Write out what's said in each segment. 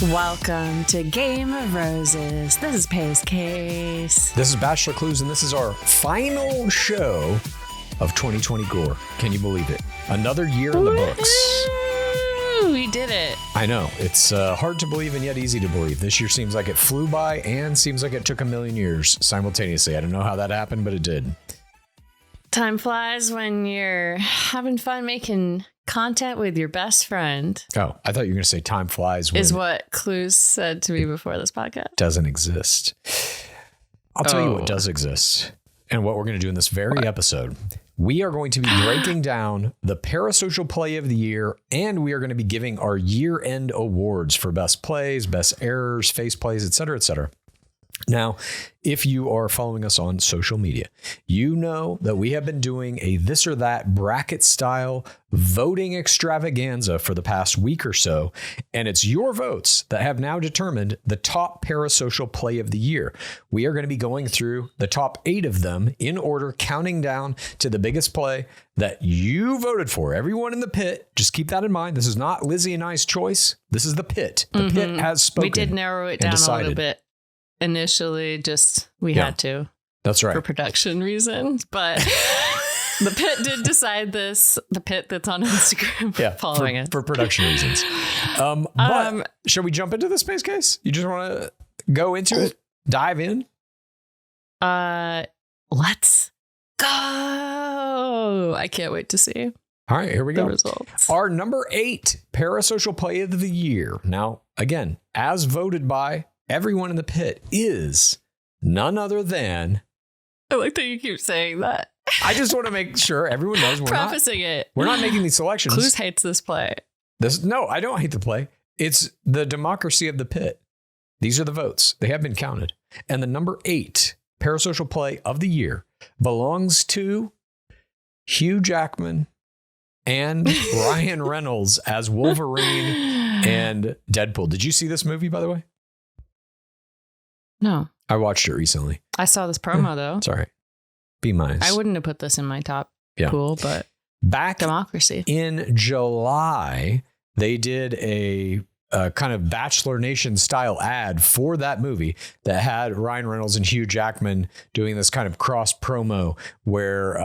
Welcome to Game of Roses. This is Pace Case. This is Bachelor Clues, and this is our final show of 2020 Gore. Can you believe it? Another year in the books. We did it. I know. It's hard to believe and yet easy to believe. This year seems like it flew by and seems like it took a million years simultaneously. I don't know how that happened, but it did. Time flies when you're having fun making content with your best friend. Oh, I thought you were going to say time flies when is what Clues said to me before this podcast. Doesn't exist. I'll tell you what does exist and what we're going to do in this very episode. We are going to be breaking down the Parasocial Play of the Year, and we are going to be giving our year-end awards for best plays, best errors, face plays, et cetera, et cetera. Now, if you are following us on social media, you know that we have been doing a this or that bracket style voting extravaganza for the past week or so. And it's your votes that have now determined the top Parasocial Play of the Year. We are going to be going through the top 8 of them in order, counting down to the biggest play that you voted for. Everyone in the pit, just keep that in mind. This is not Lizzie and I's choice. This is the pit. The pit has spoken. We did narrow it down a little bit. Initially, just we had to. That's right. For production reasons. But the pit did decide this. The pit that's on Instagram following it. For production reasons. But shall we jump into the space case? You just want to go into it? Dive in? Let's go. I can't wait to see. All right, here we go. The results. Our number 8 Parasocial Play of the Year. Now, again, as voted by everyone in the pit, is none other than... I like that you keep saying that. I just want to make sure everyone knows we're not making these selections. Clues hates this play. No, I don't hate the play. It's the democracy of the pit. These are the votes. They have been counted. And the number 8 Parasocial Play of the Year belongs to Hugh Jackman and Ryan Reynolds as Wolverine and Deadpool. Did you see this movie, by the way? No. I watched it recently. I saw this promo, though. It's all right. B-. I wouldn't have put this in my top pool, but back democracy. In July, they did a kind of Bachelor Nation style ad for that movie that had Ryan Reynolds and Hugh Jackman doing this kind of cross promo where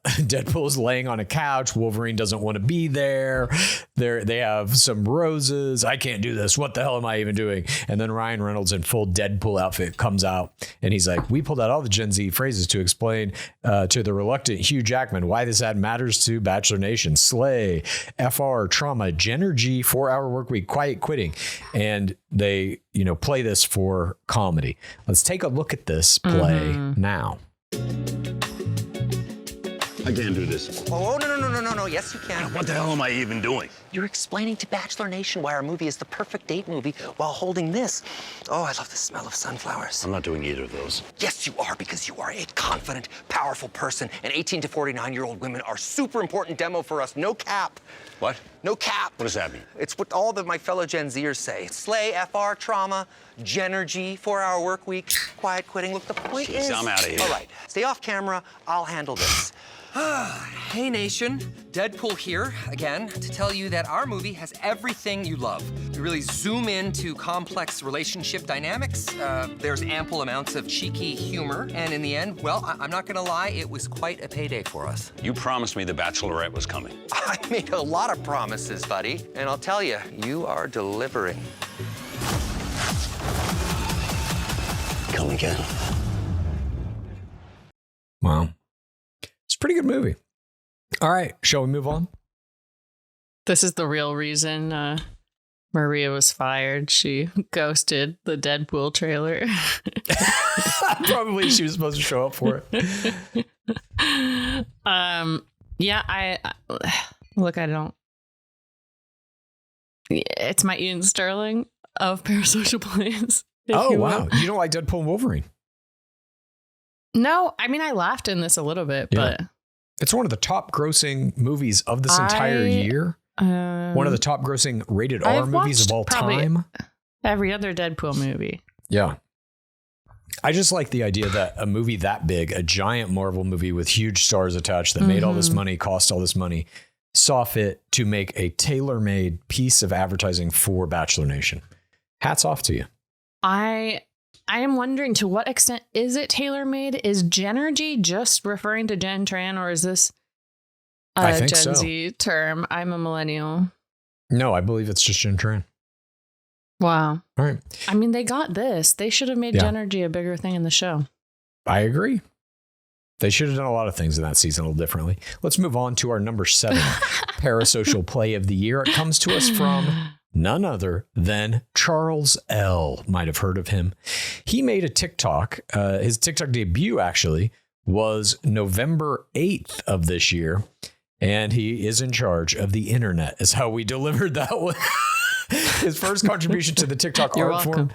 Deadpool is laying on a couch. Wolverine doesn't want to be there. They have some roses. I can't do this. What the hell am I even doing? And then Ryan Reynolds in full Deadpool outfit comes out and he's like, we pulled out all the Gen Z phrases to explain to the reluctant Hugh Jackman why this ad matters to Bachelor Nation. Slay, FR, trauma, Genergy, 4-hour work week, quiet quitting. And they, play this for comedy. Let's take a look at this play now. I can't do this. Oh, no. Yes, you can. What the hell am I even doing? You're explaining to Bachelor Nation why our movie is the perfect date movie while holding this. Oh, I love the smell of sunflowers. I'm not doing either of those. Yes, you are, because you are a confident, powerful person, and 18 to 49-year-old women are super important demo for us. No cap. What? No cap. What does that mean? It's what all my fellow Gen Zers say. Slay, FR, trauma, Genergy, 4-hour work week, quiet quitting. Look, the point is... I'm out of here. All right, stay off camera. I'll handle this. Hey Nation, Deadpool here again to tell you that our movie has everything you love. We really zoom into complex relationship dynamics. There's ample amounts of cheeky humor, and in the end, well, I'm not gonna lie, it was quite a payday for us. You promised me the Bachelorette was coming. I made a lot of promises, buddy, and I'll tell you, you are delivering. Come again. Wow. It's a pretty good movie. All right. Shall we move on? This is the real reason Maria was fired. She ghosted the Deadpool trailer. Probably she was supposed to show up for it. I don't. It's my Ian Sterling of Parasocial Plays. Oh, wow. You don't like Deadpool and Wolverine? No, I mean, I laughed in this a little bit, but... It's one of the top grossing movies of this entire year. One of the top grossing rated R movies of all time. Every other Deadpool movie. Yeah. I just like the idea that a movie that big, a giant Marvel movie with huge stars attached that made all this money, cost all this money, saw fit to make a tailor-made piece of advertising for Bachelor Nation. Hats off to you. I am wondering, to what extent is it tailor-made? Is Genergy just referring to Gen Tran, or is this a Gen Z term? I'm a millennial. No, I believe it's just Gen Tran. Wow. All right. I mean, they got this. They should have made Genergy a bigger thing in the show. I agree. They should have done a lot of things in that season a little differently. Let's move on to our number 7 Parasocial Play of the Year. It comes to us from none other than Charles L. Might have heard of him. He made a TikTok. His TikTok debut actually was November 8th of this year. And he is in charge of the internet, is how we delivered that one. His first contribution to the TikTok art form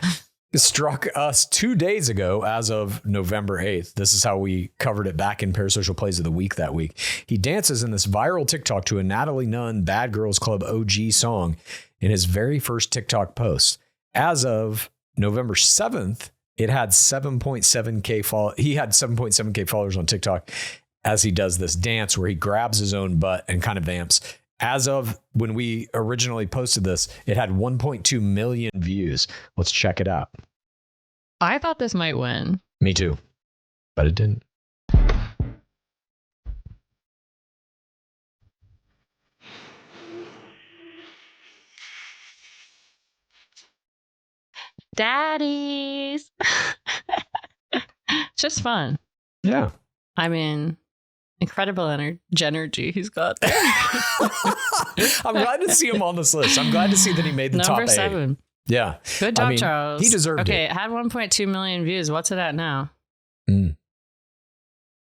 struck us 2 days ago as of November 8th. This is how we covered it back in Parasocial Plays of the Week that week. He dances in this viral TikTok to a Natalie Nunn Bad Girls Club OG song in his very first TikTok post. As of November 7th, it had 7.7K he had 7.7K followers on TikTok as he does this dance where he grabs his own butt and kind of vamps. As of when we originally posted this, it had 1.2 million views. Let's check it out. I thought this might win. Me too, but it didn't. Daddies. It's just fun. Yeah. I mean, incredible energy he's got there. I'm glad to see him on this list. I'm glad to see that he made the top 8. Number 7. Yeah. Good job, Charles. He deserved it. Okay, it had 1.2 million views. What's it at now?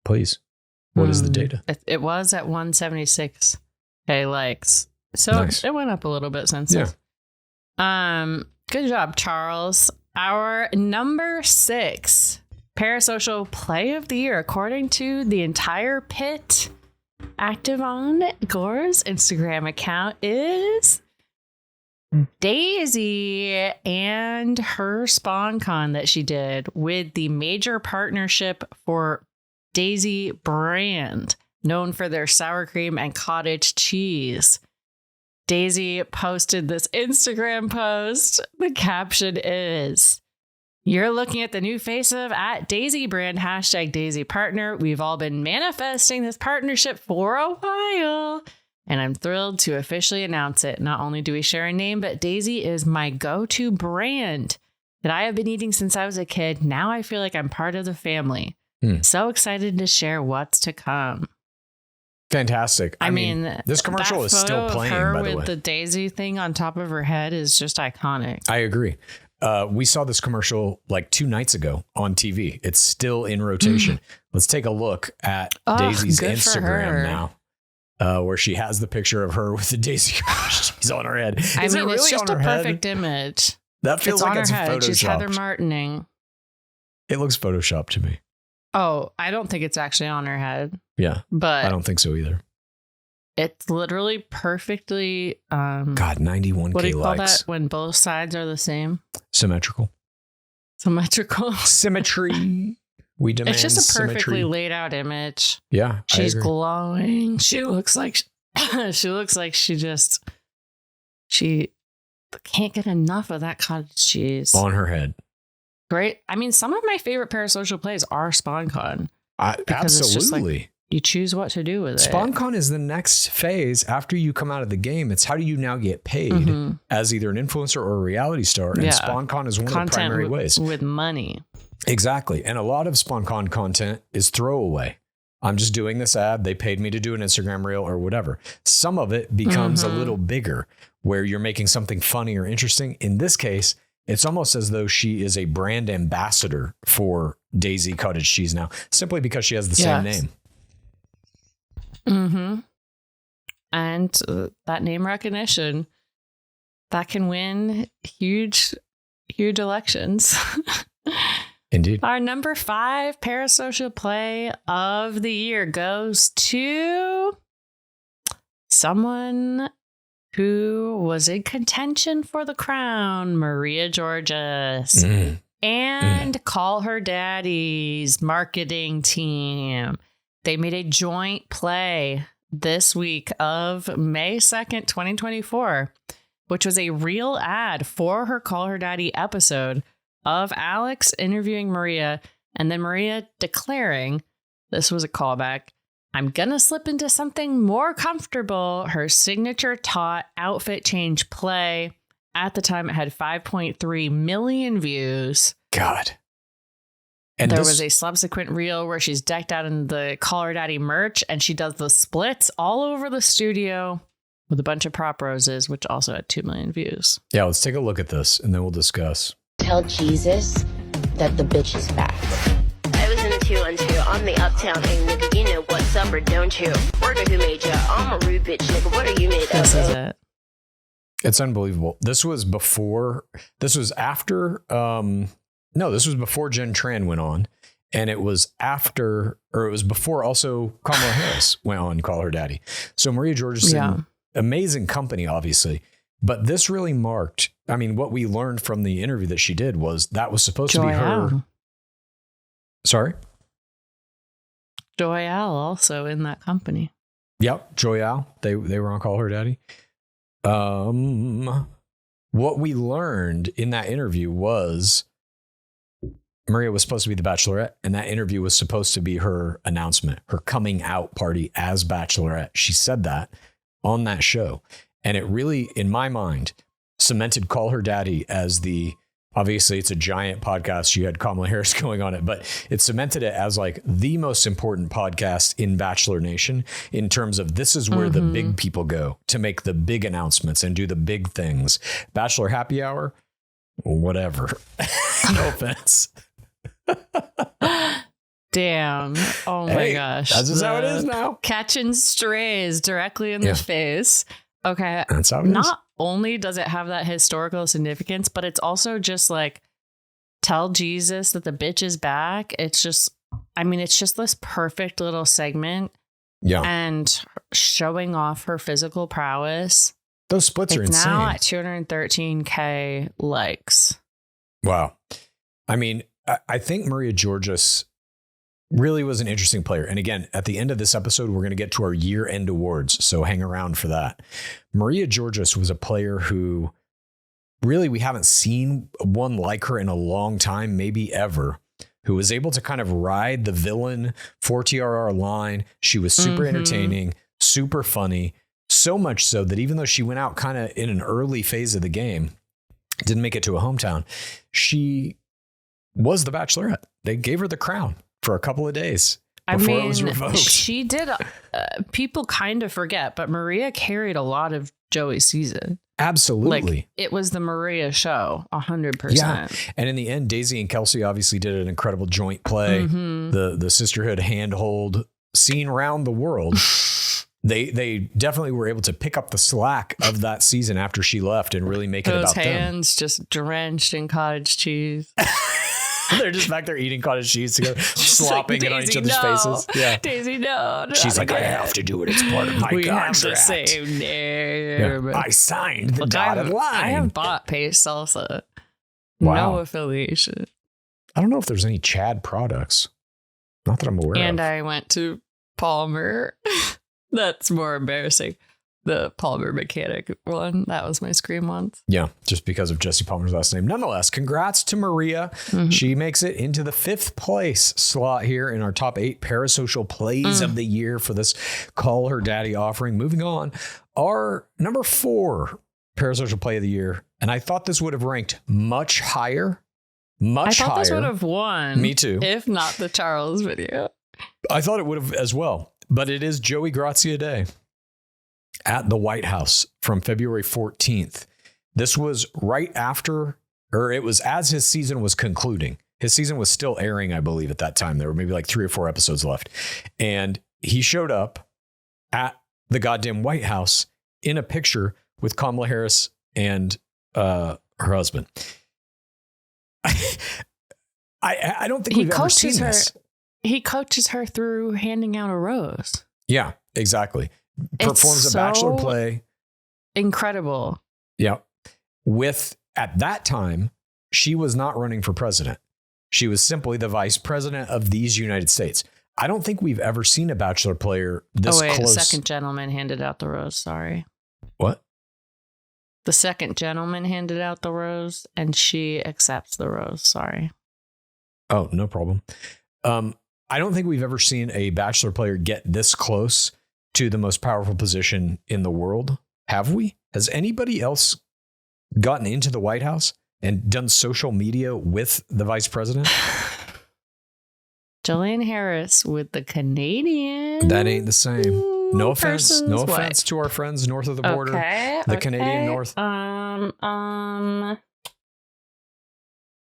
Please. What is the data? It was at 176K likes. So nice. It went up a little bit since. Yeah. Good job, Charles. Our number 6 Parasocial Play of the Year, according to the entire pit active on Gore's Instagram account, is Daisy and her SpawnCon that she did with the major partnership for Daisy brand, known for their sour cream and cottage cheese. Daisy posted this Instagram post. The caption is, "You're looking at the new face of @Daisy brand, #Daisy partner. We've all been manifesting this partnership for a while, and I'm thrilled to officially announce it. Not only do we share a name, but Daisy is my go-to brand that I have been eating since I was a kid. Now I feel like I'm part of the family. So excited to share what's to come." Fantastic. I mean, this commercial is still playing, by the way. With the Daisy thing on top of her head is just iconic. I agree. We saw this commercial like 2 nights ago on TV. It's still in rotation. Let's take a look at Daisy's Instagram now, where she has the picture of her with the Daisy cheese on her head. I mean, it's just a perfect image. That feels like it's photoshopped. She's Heather Martining. It looks photoshopped to me. Oh, I don't think it's actually on her head. Yeah, but I don't think so either. It's literally perfectly. God, 91K What do you call likes. that when both sides are the same? Symmetrical. Symmetry. We demand. It's just a perfectly symmetry. laid out image. Yeah, she's glowing. She looks like she can't get enough of that cottage cheese on her head. Great. I mean, some of my favorite Parasocial plays are SpawnCon. Absolutely. You choose what to do with it. SpawnCon is the next phase after you come out of the game. It's how do you now get paid as either an influencer or a reality star? And SpawnCon is one of the primary ways. With money. Exactly. And a lot of SpawnCon content is throwaway. I'm just doing this ad. They paid me to do an Instagram reel or whatever. Some of it becomes a little bigger where you're making something funny or interesting. In this case, it's almost as though she is a brand ambassador for Daisy Cottage Cheese now, simply because she has the same name. And that name recognition, that can win huge elections. Indeed. Our number 5 Parasocial Play of the Year goes to someone who was in contention for the crown, Maria Georges, and Call Her Daddy's marketing team. They made a joint play this week of May 2nd, 2024, which was a real ad for her Call Her Daddy episode of Alex interviewing Maria and then Maria declaring, this was a callback, "I'm gonna slip into something more comfortable." Her signature taut outfit change play. At the time, it had 5.3 million views. God. And there was a subsequent reel where she's decked out in the Call Her Daddy merch and she does the splits all over the studio with a bunch of prop roses, which also had 2 million views. Yeah, let's take a look at this and then we'll discuss. Tell Jesus that the bitch is back. I was in the 212 on the uptown, hey nigga, you know what's up or don't you? Word who made ya? I'm a rude bitch, nigga. What are you made of? This is it. It's unbelievable. This was after Jen Tran went on, and it was before also Kamala Harris went on Call Her Daddy. So Maria Georgeson, amazing company, obviously, but this really marked, I mean, what we learned from the interview that she did was that was supposed to be her. Sorry? Joyelle also in that company. Yep. Joyelle. They were on Call Her Daddy. What we learned in that interview was Maria was supposed to be the Bachelorette, and that interview was supposed to be her announcement, her coming out party as Bachelorette. She said that on that show. And it really, in my mind, cemented Call Her Daddy as obviously it's a giant podcast. You had Kamala Harris going on it, but it cemented it as like the most important podcast in Bachelor Nation in terms of this is where the big people go to make the big announcements and do the big things. Bachelor happy hour, whatever. No offense. Damn. Oh my gosh. That's just how it is now. Catching strays directly in the face. Okay. That's how it is. Not only does it have that historical significance, but it's also just like, tell Jesus that the bitch is back. It's just this perfect little segment. Yeah. And showing off her physical prowess. Those splits are insane. Now at 213K likes. Wow. I mean, I think Maria Georges really was an interesting player. And again, at the end of this episode, we're going to get to our year-end awards, so hang around for that. Maria Georges was a player who really we haven't seen one like her in a long time, maybe ever, who was able to kind of ride the villain 4TRR line. She was super entertaining, super funny, so much so that even though she went out kind of in an early phase of the game, didn't make it to a hometown, she was the Bachelorette. They gave her the crown for a couple of days before it was revoked. She did. People kind of forget, but Maria carried a lot of Joey's season. Absolutely. Like, it was the Maria show, 100%. Yeah. And in the end, Daisy and Kelsey obviously did an incredible joint play. The sisterhood handhold seen around the world. They definitely were able to pick up the slack of that season after she left and really make it about them. Those hands just drenched in cottage cheese. They're just back there eating cottage cheese together, slopping like, it on each other's faces. Yeah. Daisy, no. She's like, again. I have to do it. It's part of my we contract. We have the same name. Yeah. I signed the dotted line. I have bought Pace Salsa. Wow. No affiliation. I don't know if there's any Chad products. Not that I'm aware of. And I went to Palmer. That's more embarrassing. The Palmer mechanic one. That was my scream once. Yeah, just because of Jesse Palmer's last name. Nonetheless, congrats to Maria. She makes it into the 5th place slot here in our top 8 parasocial plays of the year for this Call Her Daddy offering. Moving on, our number 4 parasocial play of the year. And I thought this would have ranked much higher. I thought this would have won. Me too. If not the Charles video. I thought it would have as well. But it is Joey Grazia Day at the White House from February 14th. This was right after, or it was as his season was concluding. His season was still airing, I believe, at that time. There were maybe like 3 or 4 episodes left. And he showed up at the goddamn White House in a picture with Kamala Harris and her husband. I don't think we've ever seen this. He coaches her through handing out a rose. Yeah, exactly. Performs a bachelor play. Incredible. Yeah. At that time, she was not running for president. She was simply the vice president of these United States. I don't think we've ever seen a bachelor player this close. The second gentleman handed out the rose. Sorry. What? The second gentleman handed out the rose, and she accepts the rose. Sorry. Oh, no problem. I don't think we've ever seen a Bachelor player get this close to the most powerful position in the world. Have we? Has anybody else gotten into the White House and done social media with the vice president? Jillian Harris with the Canadian. That ain't the same. No offense. No person's offense wife. to our friends north of the border. The Canadian North.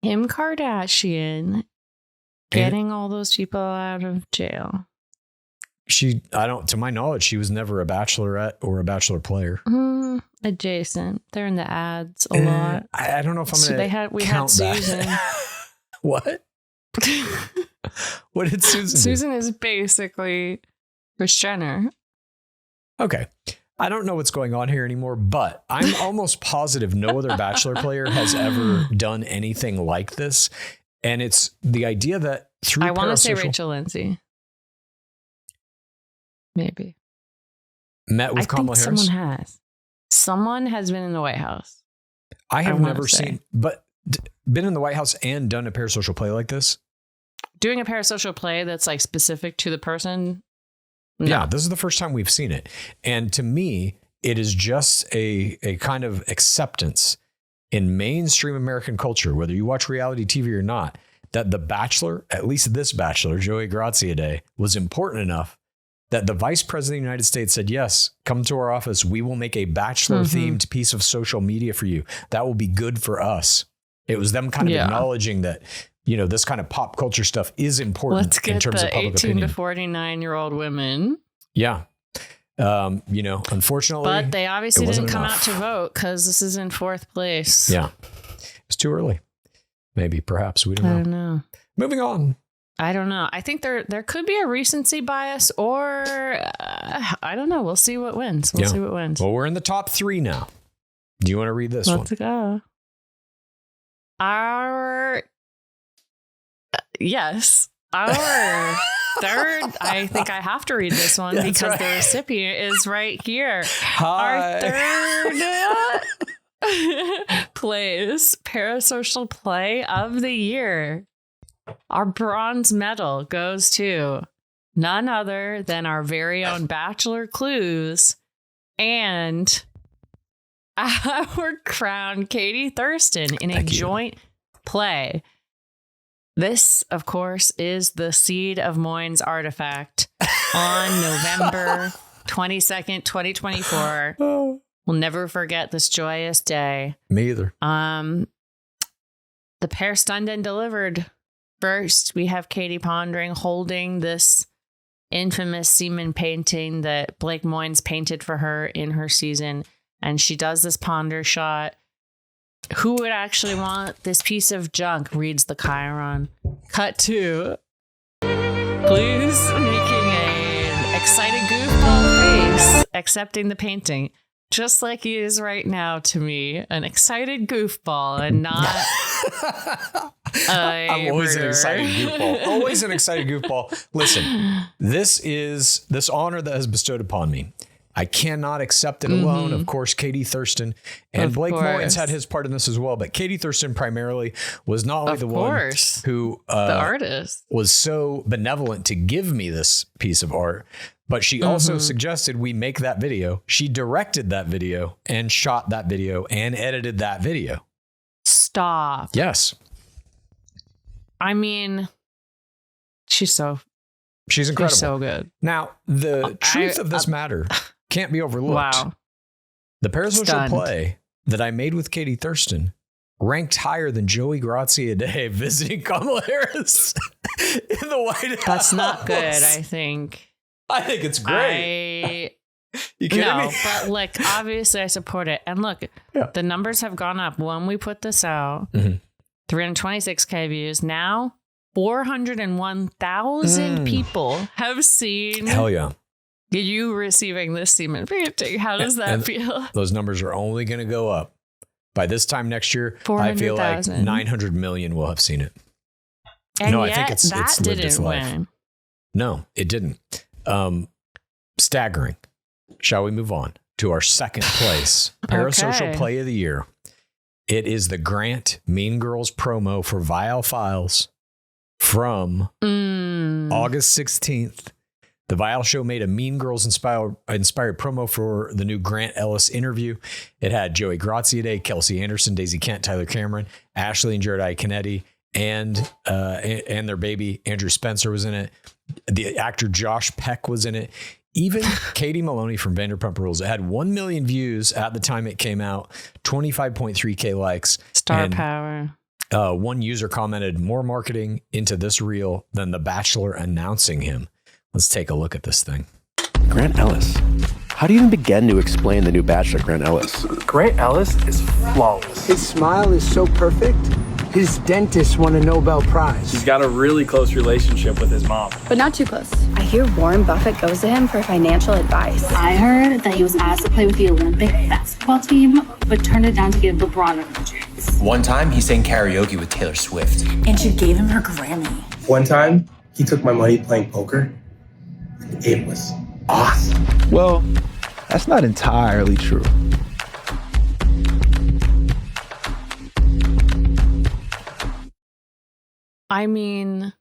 Kim Kardashian getting all those people out of jail. To my knowledge, she was never a bachelorette or a bachelor player. Adjacent. They're in the ads a lot. I don't know if I'm going to We had Susan. What? What did Susan do? Susan is basically Kris Jenner. Okay. I don't know what's going on here anymore, but I'm almost positive no other Bachelor player has ever done anything like this. And it's the idea that through I want to say Parasocial- Rachel Lindsay. Maybe. met with Kamala Harris. Someone has been in the White House. I have wanna never say. seen, but been in the White House and done a parasocial play like this. Doing a parasocial play that's like specific to the person. No. Yeah, this is the first time we've seen it. And to me, it is just a kind of acceptance in mainstream American culture, whether you watch reality TV or not, that the Bachelor, at least this Bachelor, Joey Graziadei, was important enough that the Vice President of the United States said, yes, come to our office. We will make a Bachelor-themed piece of social media for you. That will be good for us. It was them kind of acknowledging that, you know, this kind of pop culture stuff is important. Let's get in terms the of public 18 opinion. to 49-year-old women. Yeah. You know, unfortunately. But they obviously it wasn't didn't come enough. out to vote because this is in fourth place. Yeah. It's too early. Maybe, perhaps. We I don't don't know. know. Moving on. I don't know. I think there could be a recency bias or I don't know. We'll see what wins. We'll see what wins. Well, we're in the top 3 now. Do you want to read this Let's one? go. Our third, I think I have to read this one because the recipient is right here. Hi. Our third place Parasocial Play of the Year. Our bronze medal goes to none other than our very own Bachelor Clues and our crown Katie Thurston in a joint play. This, of course, is the Seed of Moines artifact on November 22nd, 2024. We'll never forget this joyous day. Me either. The pair stunned and delivered. First, we have Katie Pondering holding this infamous semen painting that Blake Moynes painted for her in her season. And she does this ponder shot. Who would actually want this piece of junk? Reads the Chiron. Cut to Blue's making an excited goofball face, accepting the painting. Just like he is right now to me, an excited goofball and not I'm always an excited goofball. Always an excited goofball. Listen, this honor that has bestowed upon me. I cannot accept it alone. Of course, Katie Thurston and Blake Moynes had his part in this as well. But Katie Thurston primarily was not only the one who the artist was so benevolent to give me this piece of art, but she also suggested we make that video. She directed that video and shot that video and edited that video. Stop. Yes. I mean, she's incredible. She's so good. Now, the truth of this matter can't be overlooked. Wow. The Parasocial play that I made with Katie Thurston ranked higher than Joey Graziadei visiting Kamala Harris in the White House. That's not good, I think. I think it's great. You kidding me? But like, obviously I support it. And look, the numbers have gone up. When we put this out, 326K views. Now, 401,000 people have seen. Hell yeah. You receiving this semen painting. How does that feel? Those numbers are only going to go up. By this time next year, I feel like 900 million will have seen it. And no, yet, I think it's lived its life. Win. No, it didn't. Staggering. Shall we move on? to our second place Parasocial Okay. Play of the Year. It is the Grant Mean Girls promo for Vial Files from August 16th. The Vial Show made a Mean Girls inspired promo for the new Grant Ellis interview. It had Joey Graziadei, Kelsey Anderson, Daisy Kent, Tyler Cameron, Ashley and Jared Iaconetti, and their baby Andrew Spencer was in it. The actor Josh Peck was in it. Even Katie Maloney from Vanderpump Rules. It had 1 million views at the time it came out, 25.3K likes. Star and, power. One user commented, more marketing into this reel than The Bachelor announcing him. Let's take a look at this thing. Grant Ellis. How do you even begin to explain the new Bachelor, Grant Ellis? Grant Ellis is flawless. His smile is so perfect, his dentist won a Nobel Prize. He's got a really close relationship with his mom. But not too close. I hear Warren Buffett goes to him for financial advice. I heard that he was asked to play with the Olympic basketball team, but turned it down to give LeBron a chance. One time, he sang karaoke with Taylor Swift. And she gave him her Grammy. One time, he took my money playing poker. It was awesome. Well, that's not entirely true. I mean,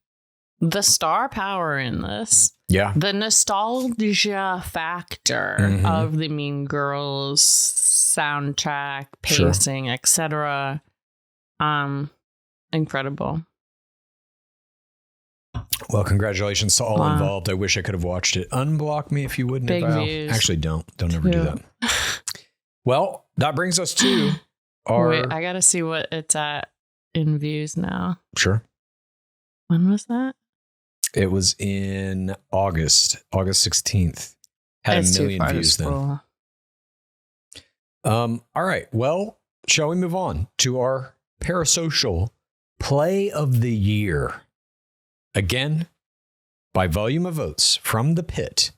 the star power in this. Yeah. The nostalgia factor of the Mean Girls soundtrack, pacing, etc. Incredible. Well, congratulations to all involved. I wish I could have watched it. Unblock me if you wouldn't. Big Val. views. Actually, don't ever do that. Well, that brings us to our... Wait, I gotta see what it's at in views now. Sure. When was that? It was in August 16th. Had It's a too million far to views then. scroll. All right. Well, shall we move on to our Parasocial Play of the Year? Again, by volume of votes from the pit,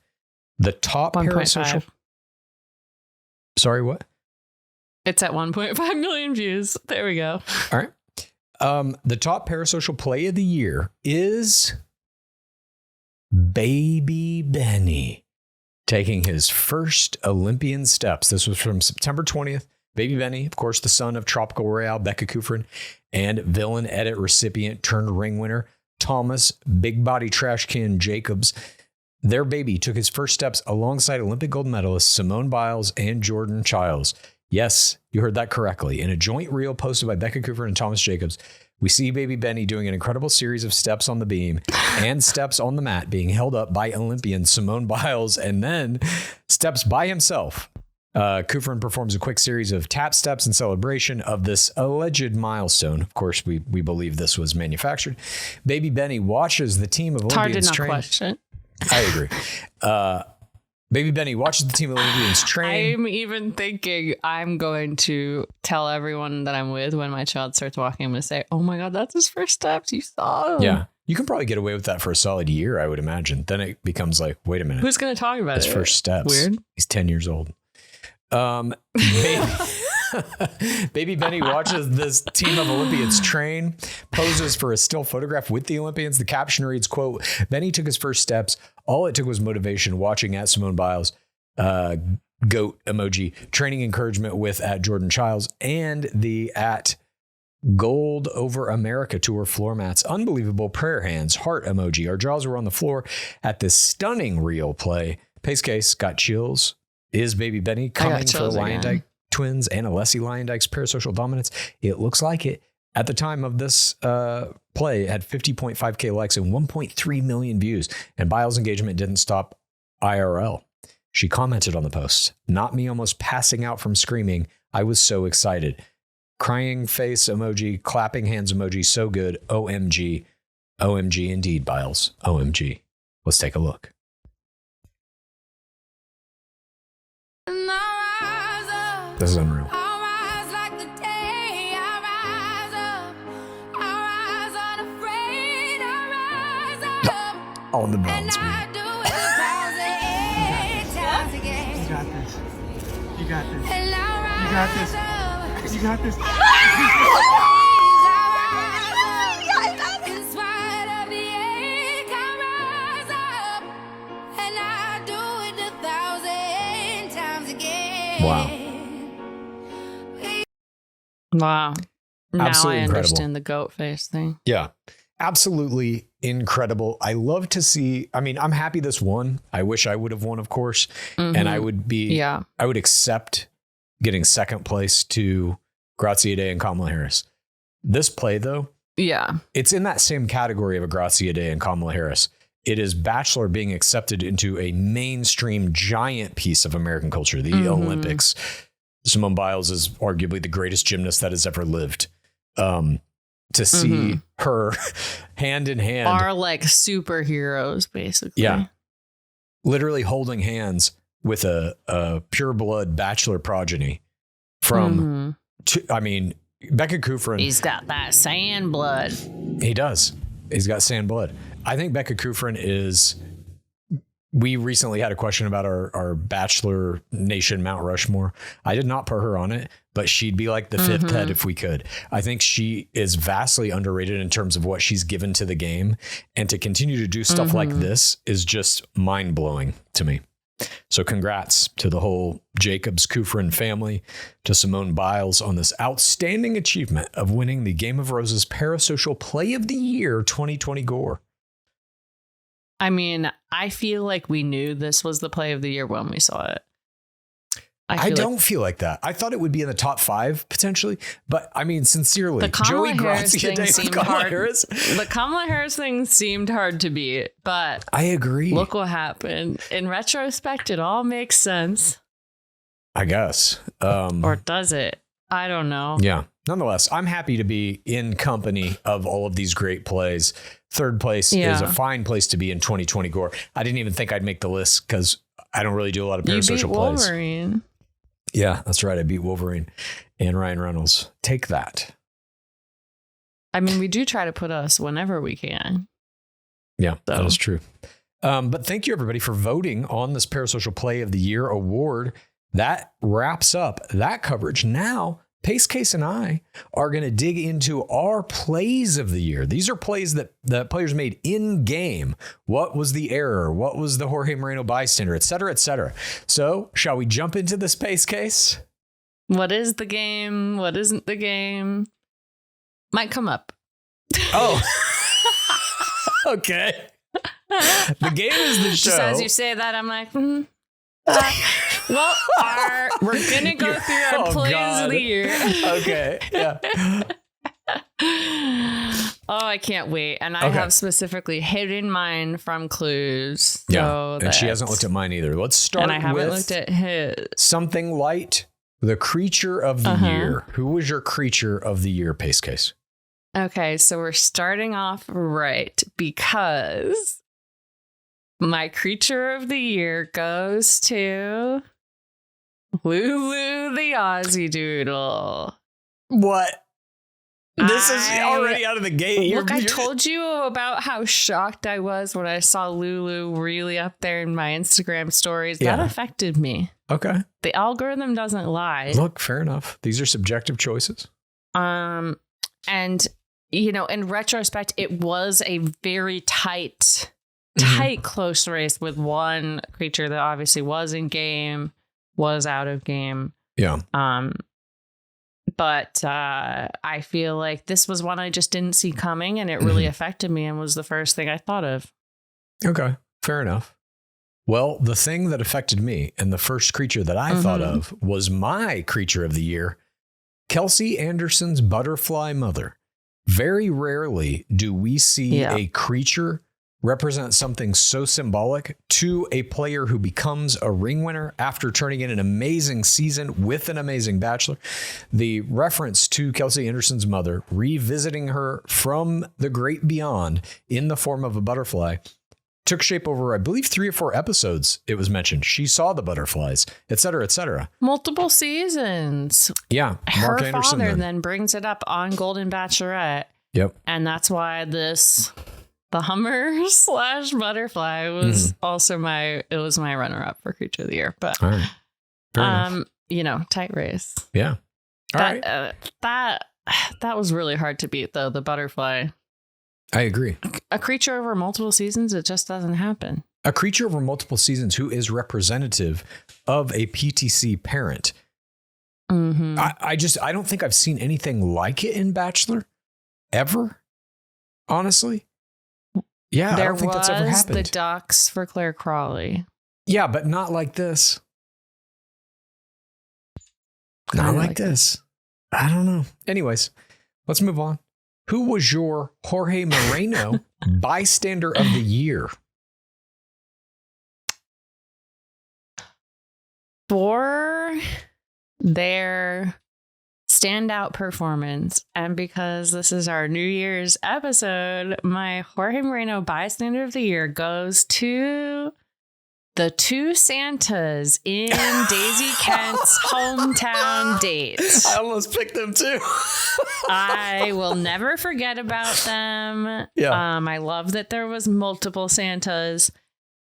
the top 1.5. Parasocial... Sorry, what? It's at 1.5 million views. There we go. All right. The top Parasocial Play of the Year is Baby Benny taking his first Olympian steps. This was from September 20th. Baby Benny, of course, the son of Tropical Royale, Becca Kufrin, and Villain Edit recipient turned ring winner, Thomas Big Body Trash Can Jacobs. Their baby took his first steps alongside Olympic gold medalists Simone Biles and Jordan Childs. Yes, you heard that correctly. In a joint reel posted by Becca Kufrin and Thomas Jacobs, we see Baby Benny doing an incredible series of steps on the beam and steps on the mat being held up by Olympian Simone Biles and then steps by himself. Kufrin performs a quick series of tap steps in celebration of this alleged milestone. Of course, we believe this was manufactured. Baby Benny watches the team of It's hard to Olympians not train. question. I agree. Baby Benny watches the team of Olympians train. I'm even thinking I'm going to tell everyone that I'm with when my child starts walking. I'm going to say, oh my God, that's his first steps. You saw him. Yeah. You can probably get away with that for a solid year, I would imagine. Then it becomes like, wait a minute. Who's going to talk about his it? first steps. Weird. He's 10 years old. Baby Benny watches this team of Olympians train, poses for a still photograph with the Olympians. The caption reads, quote, Benny took his first steps. All it took was motivation, watching at Simone Biles, goat emoji, training encouragement with at Jordan Childs, and the at Gold Over America tour floor mats. Unbelievable prayer hands, heart emoji. Our jaws were on the floor at this stunning reel play. Pace case got chills. Is Baby Benny coming for the Lyondike twins and Alessi Lyondike's parasocial dominance? It looks like it. At the time of this play, it had 50.5K likes and 1.3 million views. And Biles' engagement didn't stop IRL. She commented on the post, not me almost passing out from screaming. I was so excited. Crying face emoji, clapping hands emoji, so good. OMG. OMG indeed, Biles. OMG. Let's take a look. This is unreal. On the bounce, man. You got this. You got this. You got this. You got this. And I do it 1,000 times again. Wow. Now Absolutely I incredible. understand the goat face thing. Yeah. Absolutely incredible. I love to see. I mean, I'm happy this won. I wish I would have won, of course. And I would be, I would accept getting second place to Grazia Day and Kamala Harris. This play, though, it's in that same category of a Grazia Day and Kamala Harris. It is Bachelor being accepted into a mainstream giant piece of American culture, the Olympics. Simone Biles is arguably the greatest gymnast that has ever lived. To see her hand in hand are like superheroes, basically. Yeah. Literally holding hands with a pure blood Bachelor progeny from, Becca Kufrin. He's got that sand blood. He does. He's got sand blood. I think Becca Kufrin is. We recently had a question about our Bachelor Nation Mount Rushmore. I did not put her on it, but she'd be like the fifth head if we could. I think she is vastly underrated in terms of what she's given to the game. And to continue to do stuff like this is just mind blowing to me. So congrats to the whole Jacobs Kufrin family, to Simone Biles on this outstanding achievement of winning the Game of Roses Parasocial Play of the Year 2020 Gore. I mean, I feel like we knew this was the play of the year when we saw it. I don't feel like that. I thought it would be in the top 5 potentially, but I mean, sincerely, Joey Grazia Day with Kamala Harris. The Kamala Harris thing seemed hard to beat, but I agree. Look what happened. In retrospect, it all makes sense. I guess. Or does it? I don't know. Yeah. Nonetheless, I'm happy to be in company of all of these great plays. Third place is a fine place to be in 2020 Gore. I didn't even think I'd make the list because I don't really do a lot of Parasocial plays. Wolverine. Yeah, that's right. I beat Wolverine and Ryan Reynolds. Take that. I mean, we do try to put us whenever we can. Yeah, that is true. But thank you, everybody, for voting on this Parasocial Play of the Year award. That wraps up that coverage. Now, Pace Case and I are going to dig into our plays of the year. These are plays that players made in game. What was the error? What was the Jorge Moreno bystander, et cetera, et cetera. So shall we jump into this Pace Case? What is the game? What isn't the game? Might come up. Oh, okay. The game is the show. Just as you say that, I'm like, well, we're going to go through our plays of the year. Okay. Yeah. Oh, I can't wait. And I have specifically hidden mine from clues. Yeah. And she hasn't looked at mine either. Let's start with. And I haven't looked at his. Something light. The creature of the year. Who was your creature of the year, Pace Case? Okay. So we're starting off right because my creature of the year goes to Lulu the Aussie Doodle. What? This is already out of the gate. Look, I told you about how shocked I was when I saw Lulu really up there in my Instagram stories. Yeah. That affected me. Okay. The algorithm doesn't lie. Look, fair enough. These are subjective choices. And, you know, in retrospect, it was a very tight, close race with one creature that obviously was in game, was out of game. Yeah. But I feel like this was one I just didn't see coming, and it really affected me and was the first thing I thought of. Okay, fair enough. Well, the thing that affected me and the first creature that I thought of was my creature of the year, Kelsey Anderson's butterfly mother. Very rarely do we see a creature represent something so symbolic to a player who becomes a ring winner after turning in an amazing season with an amazing bachelor. The reference to Kelsey Anderson's mother, revisiting her from the great beyond in the form of a butterfly, took shape over, I believe, 3 or 4 episodes. It was mentioned. She saw the butterflies, et cetera, et cetera. Multiple seasons. Yeah. Mark Her Anderson father then brings it up on Golden Bachelorette. Yep. And that's why the Hummer / butterfly was also my runner-up for creature of the year. But all right. You know, tight race. Yeah. All right. That was really hard to beat, though, the butterfly. I agree. A creature over multiple seasons, it just doesn't happen. A creature over multiple seasons who is representative of a PTC parent. Mm-hmm. I don't think I've seen anything like it in Bachelor ever. Honestly. Yeah, I don't think that's ever happened. The docs for Claire Crawley. Yeah, but not like this. Not like this. I don't know. Anyways, let's move on. Who was your Jorge Moreno bystander of the year? For their standout performance, and because this is our New Year's episode, my Jorge Moreno bystander of the year goes to the two Santas in Daisy Kent's hometown date. I almost picked them too. I will never forget about them. Yeah. I love that there was multiple Santas.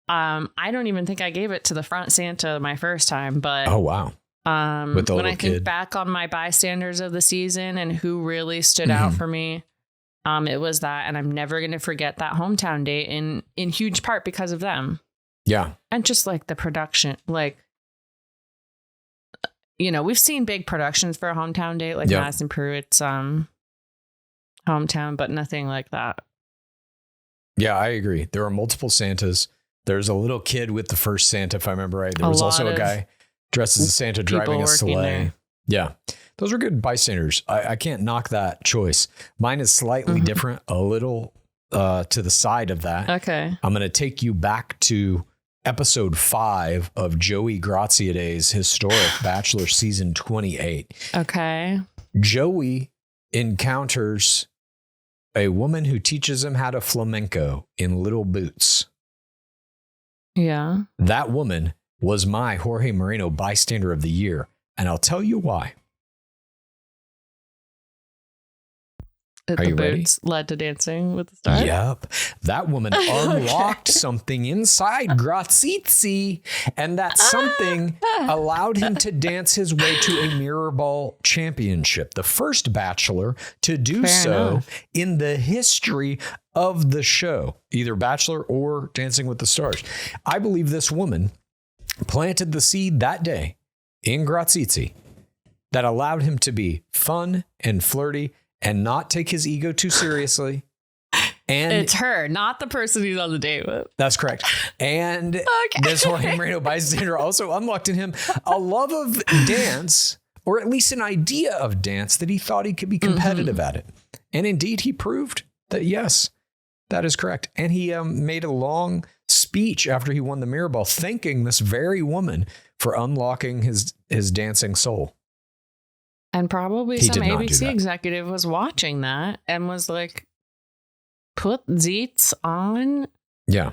I don't even think I gave it to the front Santa my first time, but oh wow. When I think back on my bystanders of the season and who really stood out for me, it was that, and I'm never going to forget that hometown date in huge part because of them. Yeah. And just like the production, like, you know, we've seen big productions for a hometown date, like Madison Pruitt's hometown, but nothing like that. Yeah, I agree. There are multiple Santas. There's a little kid with the first Santa, if I remember right. There was also a guy dressed as a Santa driving a sleigh. There. Yeah. Those are good bystanders. I can't knock that choice. Mine is slightly different, a little to the side of that. Okay. I'm going to take you back to episode 5 of Joey Graziede's historic Bachelor season 28. Okay. Joey encounters a woman who teaches him how to flamenco in little boots. Yeah. That woman was my Jorge Moreno bystander of the year, and I'll tell you why. Are you boots ready? Led to Dancing with the Stars? Yep. That woman unlocked something inside Grazizi, and that something allowed him to dance his way to a mirror ball championship. The first Bachelor to do in the history of the show, either Bachelor or Dancing with the Stars. I believe this woman planted the seed that day in Grazizi that allowed him to be fun and flirty and not take his ego too seriously. And it's her, not the person he's on the date with. That's correct. And this Jorge Moreno bystander also unlocked in him a love of dance, or at least an idea of dance that he thought he could be competitive at it. And indeed, he proved that, yes, that is correct. And he made a long speech after he won the mirror ball, thanking this very woman for unlocking his dancing soul. And probably some ABC executive was watching that and was like, put Zeitz on. Yeah.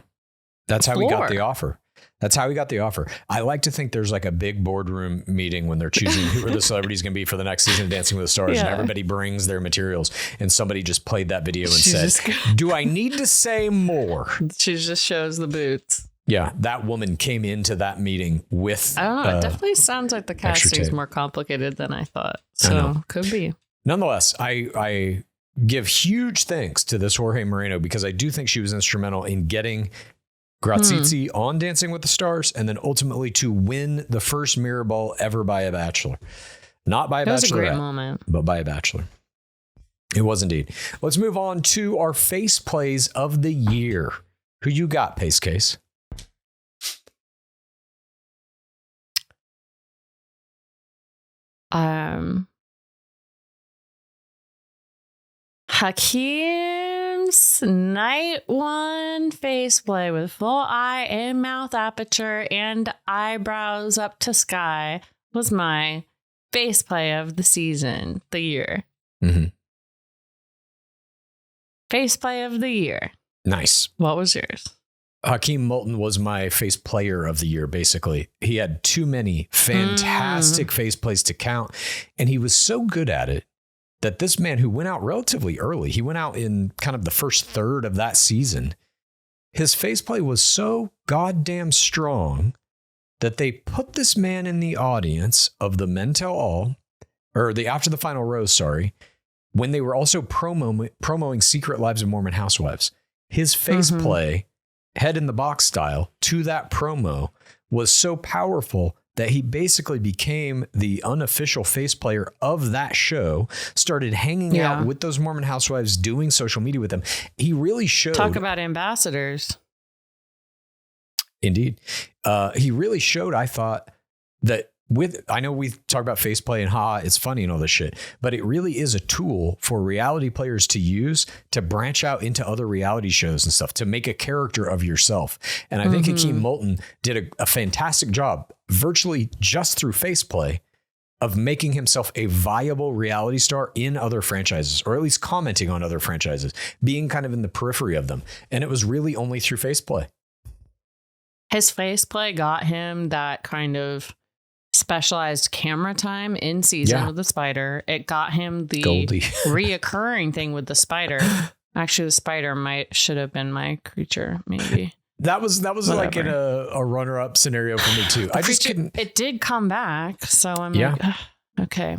That's how he got the offer. That's how he got the offer. I like to think there's like a big boardroom meeting when they're choosing who are the celebrities going to be for the next season of Dancing with the Stars. And everybody brings their materials. And somebody just played that video and said, do I need to say more? She just shows the boots. Yeah, that woman came into that meeting with. I don't know. It definitely sounds like the casting's more complicated than I thought. So could be. Nonetheless, I give huge thanks to this Jorge Moreno because I do think she was instrumental in getting Grazizi on Dancing with the Stars and then ultimately to win the first mirror ball ever by a Bachelor. Not by a Bachelorette. That was a great moment. But by a Bachelor. It was indeed. Let's move on to our face plays of the year. Who you got, Pace Case? Hakeem's night one face play with full eye and mouth aperture and eyebrows up to sky was my face play of the season, the year. Face play of the year. Nice. What was yours? Hakeem Moulton was my face player of the year, basically. He had too many fantastic face plays to count, and he was so good at it that this man who went out relatively early, he went out in kind of the first third of that season, his face play was so goddamn strong that they put this man in the audience of the Men Tell All, or the After the Final Rose, when they were also promoting Secret Lives of Mormon Housewives. His face play, head in the box style, to that promo was so powerful that he basically became the unofficial face player of that show, started hanging out with those Mormon housewives, doing social media with them. He really showed. Talk about ambassadors. Indeed. He really showed, I thought, that I know we talk about face play and it's funny and all this shit, but it really is a tool for reality players to use to branch out into other reality shows and stuff, to make a character of yourself. And I think Hakeem Moulton did a fantastic job, virtually just through face play, of making himself a viable reality star in other franchises, or at least commenting on other franchises, being kind of in the periphery of them. And it was really only through face play. His face play got him that kind of specialized camera time in season with the spider. It got him the reoccurring thing with the spider. Actually, the spider should have been my creature, maybe. That was Whatever. Like in a runner-up scenario for me too. I just couldn't. It did come back, so I'm like, okay.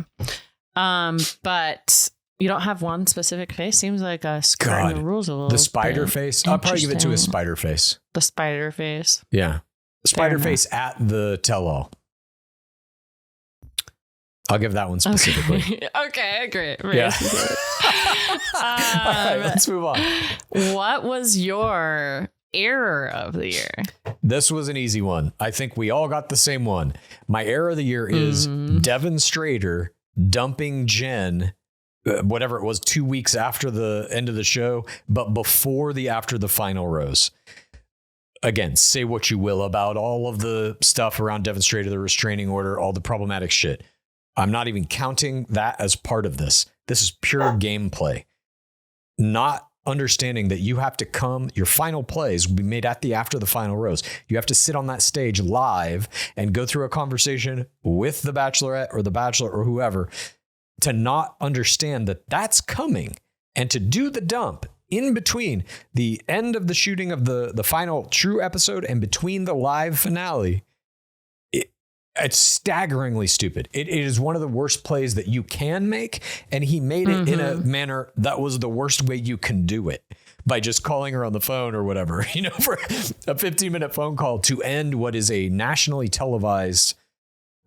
But you don't have one specific face. Seems like a skirting the rules a little. The spider face. I'll probably give it to his spider face. The spider face. Yeah, spider face at the tell-all. I'll give that one specifically. Okay, great. Yeah. All right, let's move on. What was your error of the year? This was an easy one. I think we all got the same one. My error of the year is Devin Strader dumping Jen, whatever it was, 2 weeks after the end of the show, but after the final rose. Again, say what you will about all of the stuff around Devin Strader, the restraining order, all the problematic shit. I'm not even counting that as part of this. This is pure gameplay. Not understanding that you have to your final plays will be made after the final rose. You have to sit on that stage live and go through a conversation with the Bachelorette or the Bachelor or whoever, to not understand that that's coming, and to do the dump in between the end of the shooting of the final true episode and between the live finale. It's staggeringly stupid. It is one of the worst plays that you can make. And he made it in a manner that was the worst way you can do it, by just calling her on the phone or whatever, for a 15-minute phone call to end what is a nationally televised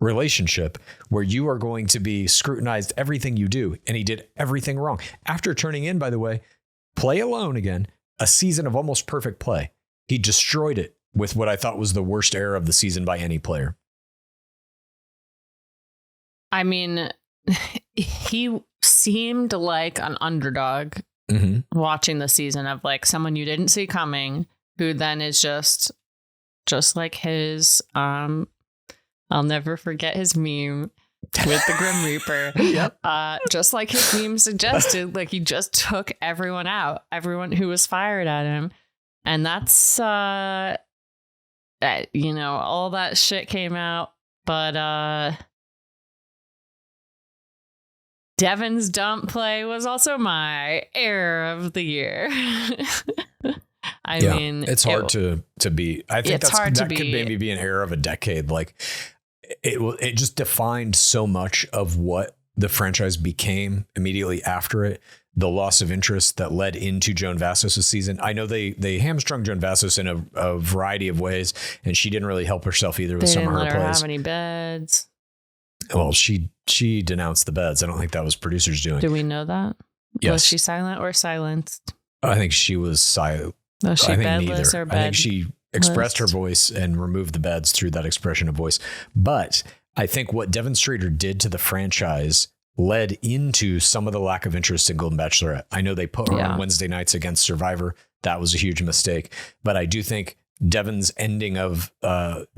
relationship where you are going to be scrutinized everything you do. And he did everything wrong. After turning in, by the way, Play Alone again, a season of almost perfect play. He destroyed it with what I thought was the worst error of the season by any player. I mean, he seemed like an underdog watching the season, of like someone you didn't see coming, who then is just like his, I'll never forget his meme with the Grim Reaper. Yep. Just like his meme suggested, like he just took everyone out, everyone who was fired at him. And that's, all that shit came out. But, Devin's dump play was also my error of the year. I mean, it's hard to beat. I think that could maybe be an error of a decade. Like it just defined so much of what the franchise became immediately after it. The loss of interest that led into Joan Vassos' season. I know they hamstrung Joan Vassos in a variety of ways, and she didn't really help herself either with some of her plays. They didn't let her have any beds. Well, she denounced the beds. I don't think that was producers doing. Do we know that? Yes. Was she silent or silenced? I think she was silent. Was she bedless or bed? I think she expressed her voice and removed the beds through that expression of voice. But I think what Devin Strader did to the franchise led into some of the lack of interest in Golden Bachelorette. I know they put her on Wednesday nights against Survivor. That was a huge mistake. But I do think Devin's ending of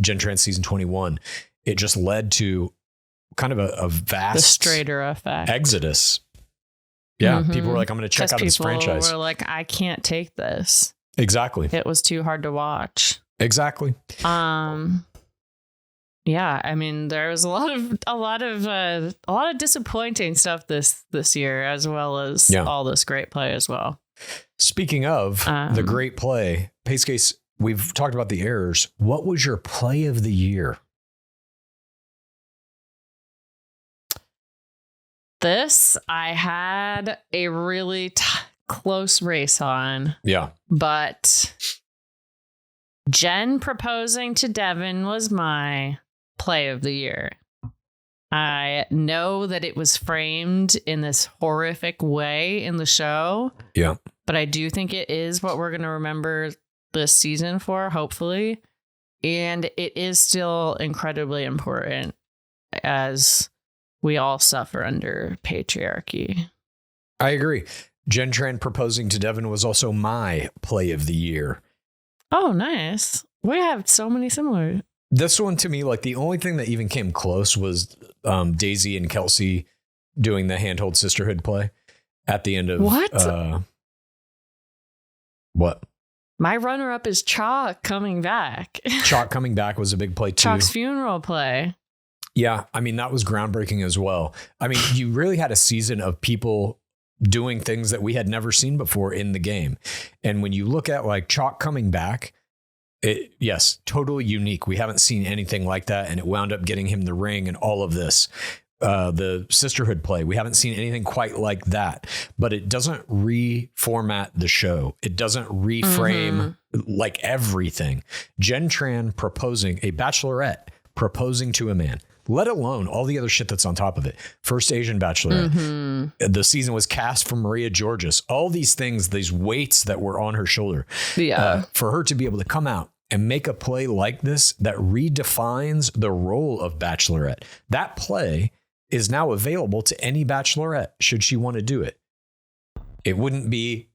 Gen Trans season 21, it just led to kind of a vast the Strader effect exodus. Yeah. People were like, I'm going to check out this franchise. People were like, I can't take this. Exactly. It was too hard to watch. Exactly. Yeah. I mean, there was a lot of disappointing stuff this year, as well as all this great play as well. Speaking of the great play, Pace Case, we've talked about the errors. What was your play of the year? This, I had a really close race on. Yeah. But Jen proposing to Devin was my play of the year. I know that it was framed in this horrific way in the show. Yeah. But I do think it is what we're going to remember this season for, hopefully. And it is still incredibly important as we all suffer under patriarchy. I agree. Jen Tran proposing to Devin was also my play of the year. Oh, nice. We have so many similar. This one to me, like the only thing that even came close was Daisy and Kelsey doing the handhold sisterhood play at the end of what? My runner-up is Chalk coming back. Chalk coming back was a big play too. Chalk's funeral play. Yeah, I mean, that was groundbreaking as well. I mean, you really had a season of people doing things that we had never seen before in the game. And when you look at like Chalk coming back, yes, totally unique. We haven't seen anything like that. And it wound up getting him the ring and all of this. The sisterhood play, we haven't seen anything quite like that, but it doesn't reformat the show. It doesn't reframe like everything. Jen Tran proposing, a bachelorette proposing to a man, let alone all the other shit that's on top of it. First Asian bachelorette. The season was cast from Maria Georges. All these things, these weights that were on her shoulder. Yeah. For her to be able to come out and make a play like this that redefines the role of bachelorette. That play is now available to any bachelorette should she want to do it. It wouldn't be,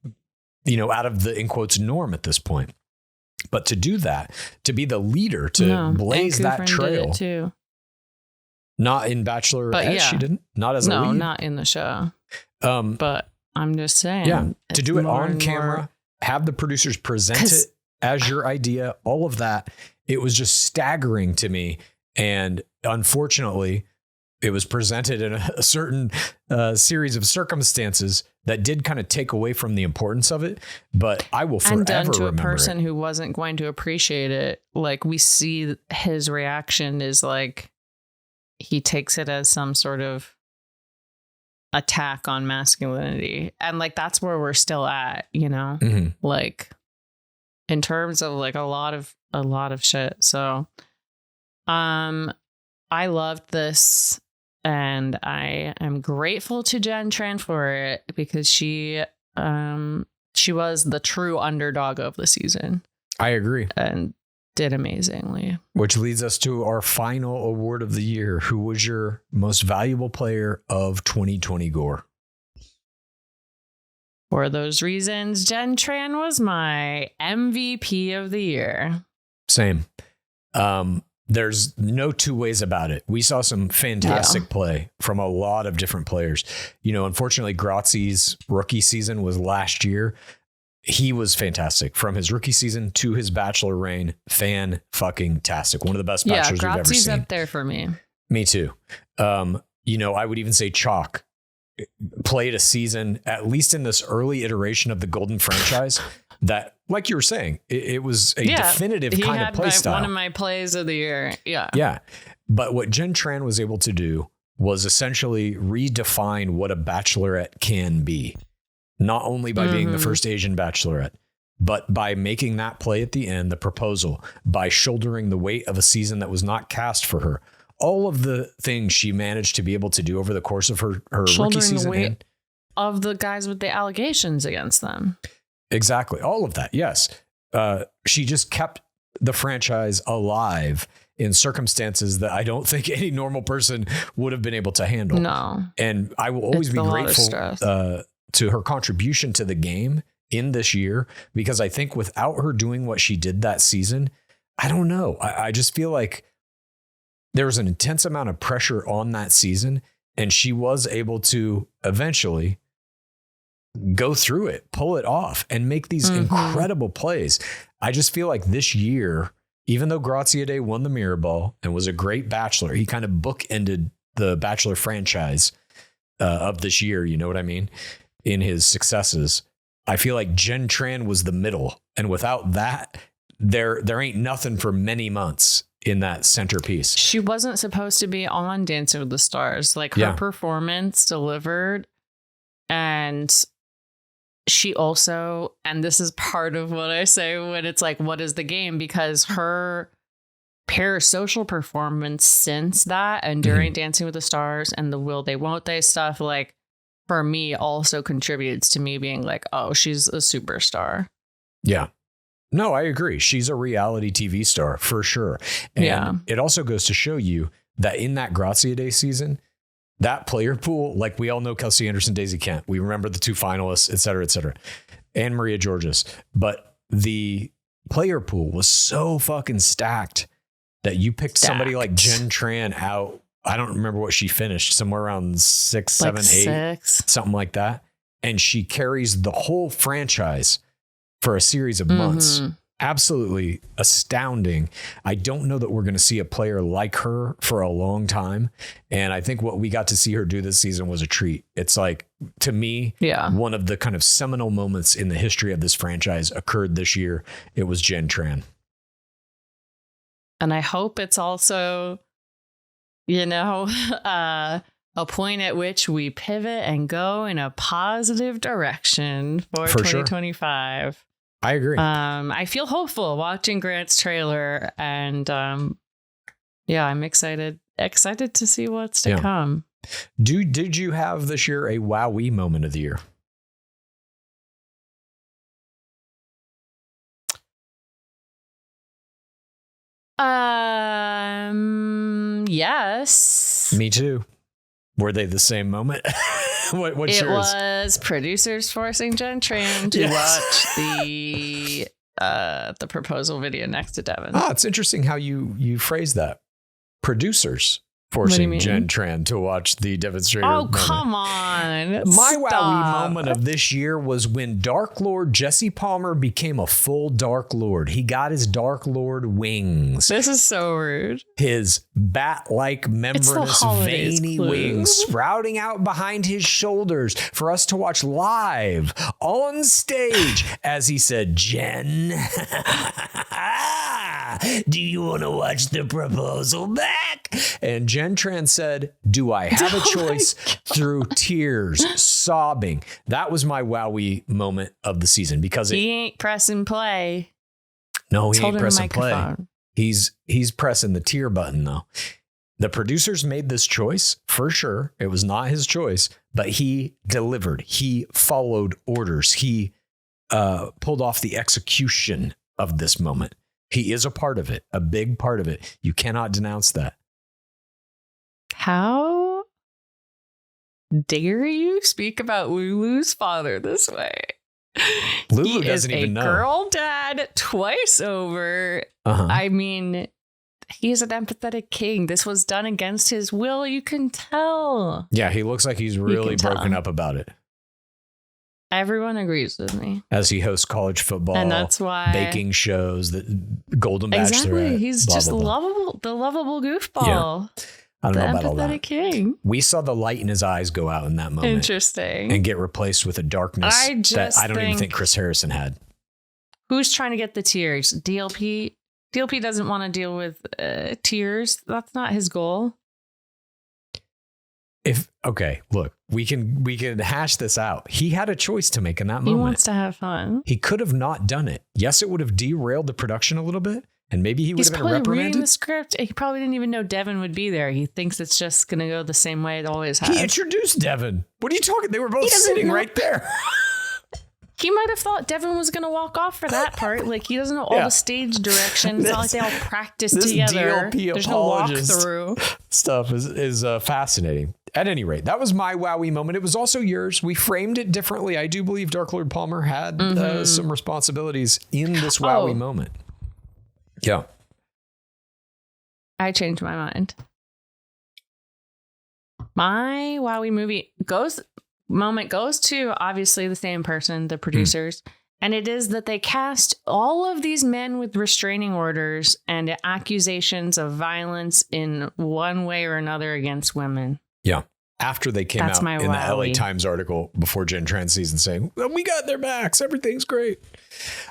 out of the, in quotes, norm at this point. But to do that, to be the leader, to blaze that trail. Did it too. Not in Bachelorette, she didn't. Not as a lead. No, not in the show. But I'm just saying. Yeah, to do it on camera, have the producers present it as your idea, all of that. It was just staggering to me. And unfortunately, it was presented in a certain series of circumstances that did kind of take away from the importance of it. But I will forever remember it. And done to a person who wasn't going to appreciate it. Like, we see his reaction is like, he takes it as some sort of attack on masculinity. And like, that's where we're still at, like in terms of like a lot of shit. So, I loved this and I am grateful to Jen Tran for it because she was the true underdog of the season. I agree. And did amazingly. Which leads us to our final award of the year. Who was your most valuable player of 2020 Gore? For those reasons, Jen Tran was my MVP of the year. Same. There's no two ways about it. We saw some fantastic play from a lot of different players. Unfortunately, Grazzi's rookie season was last year. He was fantastic from his rookie season to his bachelor reign. Fan-fucking-tastic. One of the best bachelors we've ever seen. Grazzi's up there for me. Me too. I would even say Chalk played a season, at least in this early iteration of the Golden franchise, that, like you were saying, it was a definitive kind of play style. One of my plays of the year. Yeah. Yeah. But what Jen Tran was able to do was essentially redefine what a bachelorette can be. Not only by being the first Asian bachelorette, but by making that play at the end, the proposal, by shouldering the weight of a season that was not cast for her. All of the things she managed to be able to do over the course of her rookie season. The weight of the guys with the allegations against them. Exactly. All of that. Yes. She just kept the franchise alive in circumstances that I don't think any normal person would have been able to handle. No. And I will always be grateful to her contribution to the game in this year, because I think without her doing what she did that season, I don't know. I just feel like there was an intense amount of pressure on that season, and she was able to eventually go through it, pull it off, and make these incredible plays. I just feel like this year, even though Graziadei won the Mirror Ball and was a great bachelor, he kind of bookended the Bachelor franchise of this year. You know what I mean? In his successes, I feel like Jen Tran was the middle. And without that, there ain't nothing for many months in that centerpiece. She wasn't supposed to be on Dancing with the Stars. Like, her performance delivered. And she also, and this is part of what I say when it's like, what is the game? Because her Parasocial performance since that, and during Dancing with the Stars and the Will They Won't They stuff, like, for me, also contributes to me being like, oh, she's a superstar. Yeah. No, I agree. She's a reality TV star for sure. And it also goes to show you that in that Grazia Day season, that player pool, like we all know Kelsey Anderson, Daisy Kent. We remember the 2 finalists, et cetera, and Maria Georges. But the player pool was so fucking stacked that you picked somebody like Jen Tran out. I don't remember what she finished, somewhere around 6, 7, 8, 6. something like that. And she carries the whole franchise for a series of months. Absolutely astounding. I don't know that we're going to see a player like her for a long time. And I think what we got to see her do this season was a treat. It's like, to me, one of the kind of seminal moments in the history of this franchise occurred this year. It was Jen Tran. And I hope it's also, you know, a point at which we pivot and go in a positive direction for 2025. Sure. I agree. I feel hopeful watching Grant's trailer, and I'm excited to see what's to come. Did you have this year a wowee moment of the year? Yes. Me too. Were they the same moment? What's it yours? Was producers forcing Jen Tran to watch the proposal video next to Devin. Ah, it's interesting how you phrase that. Producers forcing Jen Tran to watch the demonstrator. Oh, come on. My wowee moment of this year was when Dark Lord Jesse Palmer became a full Dark Lord. He got his Dark Lord wings. This is so rude. His bat-like membranous veiny wings sprouting out behind his shoulders for us to watch live on stage as he said, Jen, do you want to watch the proposal back? And Jen Tran said, do I have a choice? Through tears, sobbing. That was my wowee moment of the season because he ain't pressing play. No, he ain't pressing play. He's pressing the tear button though. The producers made this choice for sure. It was not his choice, but he delivered. He followed orders. He pulled off the execution of this moment. He is a part of it, a big part of it. You cannot denounce that. How dare you speak about Lulu's father this way? Lulu doesn't even know. He is a girl dad twice over. I mean, he's an empathetic king. This was done against his will. You can tell. Yeah, he looks like he's really broken up about it. Everyone agrees with me. As he hosts college football, and that's why baking shows, the Golden Bachelorette. Exactly, he's just lovable, the lovable goofball. Yeah. I don't know about all that. Empathetic king. We saw the light in his eyes go out in that moment. Interesting. And get replaced with a darkness that I don't even think Chris Harrison had. Who's trying to get the tears? DLP? DLP doesn't want to deal with tears. That's not his goal. Look, we can hash this out. He had a choice to make in that moment. He wants to have fun. He could have not done it. Yes, it would have derailed the production a little bit. And maybe he would have been reprimanded. He's probably reading the script. He probably didn't even know Devin would be there. He thinks it's just going to go the same way it always has. He introduced Devin. What are you talking? They were both sitting right there. He might have thought Devin was going to walk off for that part. Like, he doesn't know all the stage directions. It's not like they all practiced together. DLP There's no walkthrough. Stuff is fascinating. At any rate, that was my wowee moment. It was also yours. We framed it differently. I do believe Dark Lord Palmer had some responsibilities in this wowee moment. Yeah. I changed my mind. My wowee moment goes to obviously the same person, the producers. And it is that they cast all of these men with restraining orders and accusations of violence in one way or another against women. Yeah. After they came out in the LA Times article before Jen Tran season saying, well, we got their backs. Everything's great.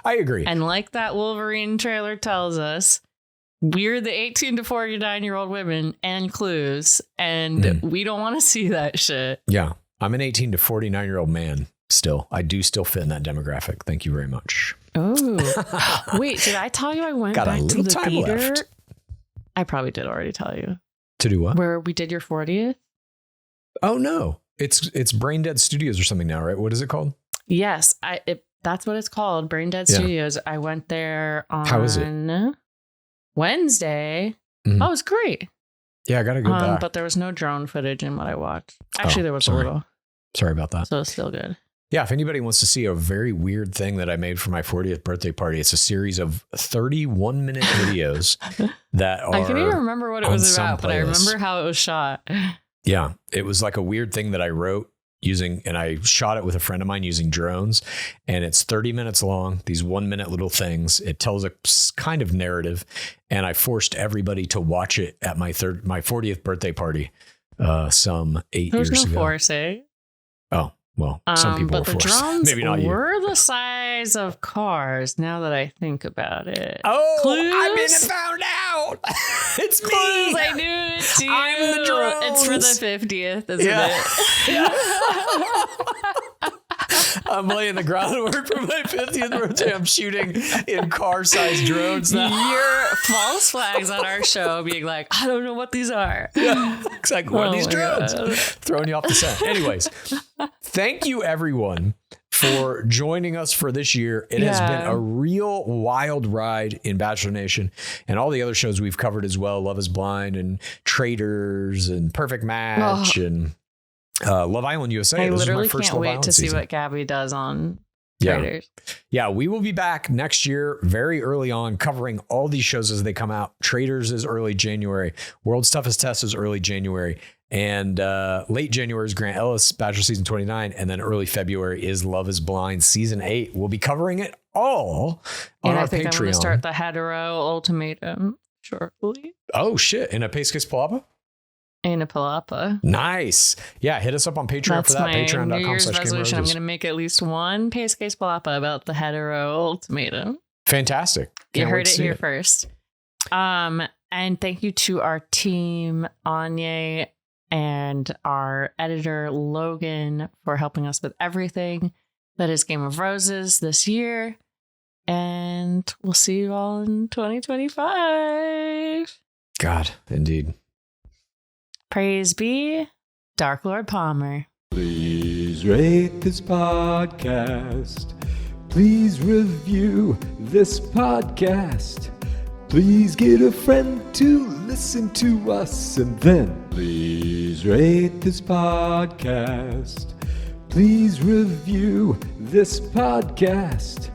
I agree. And like that Wolverine trailer tells us, we're the 18 to 49-year-old women and clues. And we don't want to see that shit. Yeah. I'm an 18 to 49-year-old man still. I do still fit in that demographic. Thank you very much. Oh, wait, did I tell you I went got back a to little the time theater? left. I probably did already tell you. To do what? Where we did your 40th? Oh, no. It's Brain Dead Studios or something now, right? What is it called? Yes, that's what it's called, Brain Dead Studios. I went there on How is it? Wednesday. Mhm. Oh, it was great. Yeah, I got to go back. But there was no drone footage in what I watched. Actually, there was sorry. a little. Sorry about that. So it's still good. Yeah, if anybody wants to see a very weird thing that I made for my 40th birthday party, it's a series of 31-minute videos that are. I can't even remember what it was about, but I playlists. remember how it was shot. Yeah, it was like a weird thing that I wrote and I shot it with a friend of mine using drones, and it's 30 minutes long, these 1-minute little things. It tells a kind of narrative, and I forced everybody to watch it at my 40th birthday party some 8 years There's no ago. forcing. Oh, well, some people but were the forced. drones Maybe not you. were the size of cars, now that I think about it. Oh, Clues? I've been found out. It's me. Clues, I knew it too. I'm the drones. It's for the 50th, isn't it? I'm laying the groundwork for my 50th birthday. I'm shooting in car-sized drones now. Your false flags on our show being like, I don't know what these are. Yeah, it's like, what are these my drones? God. Throwing you off the set. Anyways, thank you everyone for joining us for this year. It has been a real wild ride in Bachelor Nation and all the other shows we've covered as well. Love is Blind and Traitors and Perfect Match and Love Island USA. I This is my literally first can't Love wait Island to see season. what Gabby does on Traitors. Yeah, we will be back next year very early on covering all these shows as they come out. Traitors is early January. World's Toughest Test is early January. And late January is Grant Ellis, Bachelor Season 29. And then early February is Love is Blind Season 8. We'll be covering it all on And our I think Patreon. I'm going to start the hetero ultimatum shortly. Oh, shit. In a Pace Case Palapa? In a palapa. Nice. Yeah, hit us up on Patreon That's for that. my New Year's Patreon.com/Game resolution. I'm Roses. going to make at least one Pace Case Palapa about the hetero ultimatum. Fantastic. You Can't wait heard to it see here first. And thank you to our team, Anya, and our editor, Logan, for helping us with everything that is Game of Roses this year. And we'll see you all in 2025. God, indeed. Praise be Dark Lord Palmer. Please rate this podcast. Please review this podcast. Please get a friend to listen to us. And then please rate this podcast. Please review this podcast.